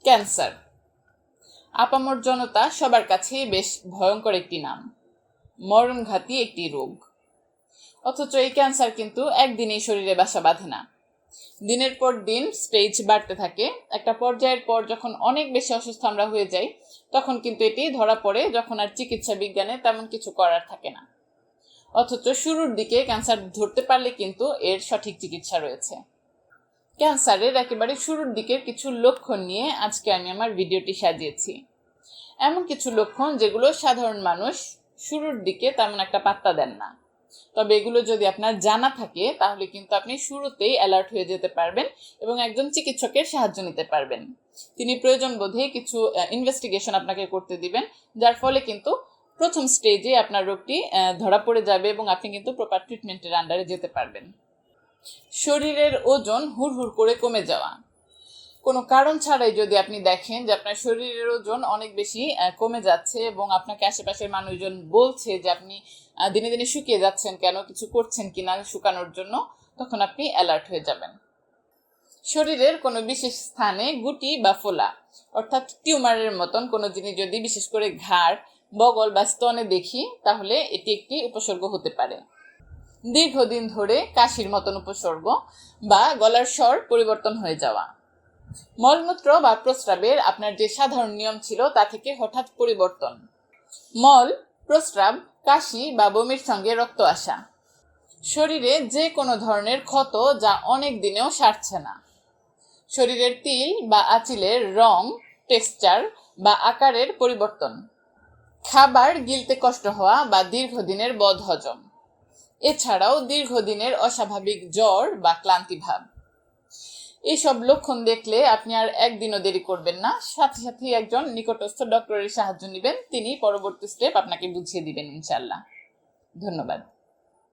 Cancer আপামর জনতা সবার কাছেই বেশ ভয়ঙ্কর একটি নাম, মরণঘাতী একটি রোগ। অথচ এই ক্যান্সার কিন্তু একদিনেই শরীরে বাসা বাঁধে না, দিনের পর দিন স্টেজ বাড়তে থাকে। একটা পর্যায়ের পর যখন অনেক বেশি অসুস্থ আমরা হয়ে যাই, তখন কিন্তু এটি ধরা পড়ে, যখন আর চিকিৎসা বিজ্ঞানে তেমন কিছু করার থাকে না। অথচ শুরুর দিকে ক্যান্সার ধরতে পারলে কিন্তু এর সঠিক চিকিৎসা রয়েছে। ক্যান্সারের একেবারে শুরুর দিকের কিছু লক্ষণ নিয়ে আজকে আমি আমার ভিডিওটি সাজিয়েছি। এমন কিছু লক্ষণ যেগুলো সাধারণ মানুষ শুরুর দিকে তেমন একটা পাত্তা দেন না, তবে এগুলো যদি আপনার জানা থাকে তাহলে কিন্তু আপনি শুরুতেই অ্যালার্ট হয়ে যেতে পারবেন এবং একজন চিকিৎসকের সাহায্য নিতে পারবেন। তিনি প্রয়োজন বোধে কিছু ইনভেস্টিগেশন আপনাকে করতে দিবেন, যার ফলে কিন্তু প্রথম স্টেজে আপনার রোগটি ধরা পড়ে যাবে এবং আপনি কিন্তু প্রপার ট্রিটমেন্টের আন্ডারে যেতে পারবেন। শরীরের ওজন হুড়হুড় করে কমে যাওয়া, কোনো কারণ ছাড়াই যদি আপনি দেখেন যে আপনার শরীরের ওজন অনেক বেশি কমে যাচ্ছে এবং আপনাকে আশেপাশের মানুষজন বলছে যে আপনি দিনে দিনে শুকিয়ে যাচ্ছেন, কেন কিছু করছেন কিনা শুকানোর জন্য, তখন আপনি অ্যালার্ট হয়ে যাবেন। শরীরের কোনো বিশেষ স্থানে গুটি বা ফোলা অর্থাৎ টিউমারের মতন কোনো জিনিস যদি বিশেষ করে ঘাড়, বগল বা স্তনে দেখি, তাহলে এটি একটি উপসর্গ হতে পারে। দীর্ঘদিন ধরে কাশির মতন উপসর্গ বা গলার স্বর পরিবর্তন হয়ে যাওয়া, মলমূত্র বা প্রস্রাবের আপনার যে সাধারণ নিয়ম ছিল তা থেকে হঠাৎ পরিবর্তন, মল, প্রস্রাব, কাশি বা বমির সঙ্গে রক্ত আসা, শরীরে যে কোনো ধরনের ক্ষত যা অনেক দিনেও সারছে না, শরীরের তিল বা আঁচিলের রং, টেক্সচার বা আকারের পরিবর্তন, খাবার গিলতে কষ্ট হওয়া বা দীর্ঘদিনের বদহজম, এছাড়াও দীর্ঘদিনের অস্বাভাবিক জ্বর বা ক্লান্তি ভাব। এইসব লক্ষণ দেখলে আপনি আর একদিনও দেরি করবেন না, সাথে সাথে একজন নিকটস্থ ডক্টরের সাহায্য নেবেন, তিনি পরবর্তী স্টেপ আপনাকে বুঝিয়ে দিবেন ইনশাআল্লাহ। ধন্যবাদ।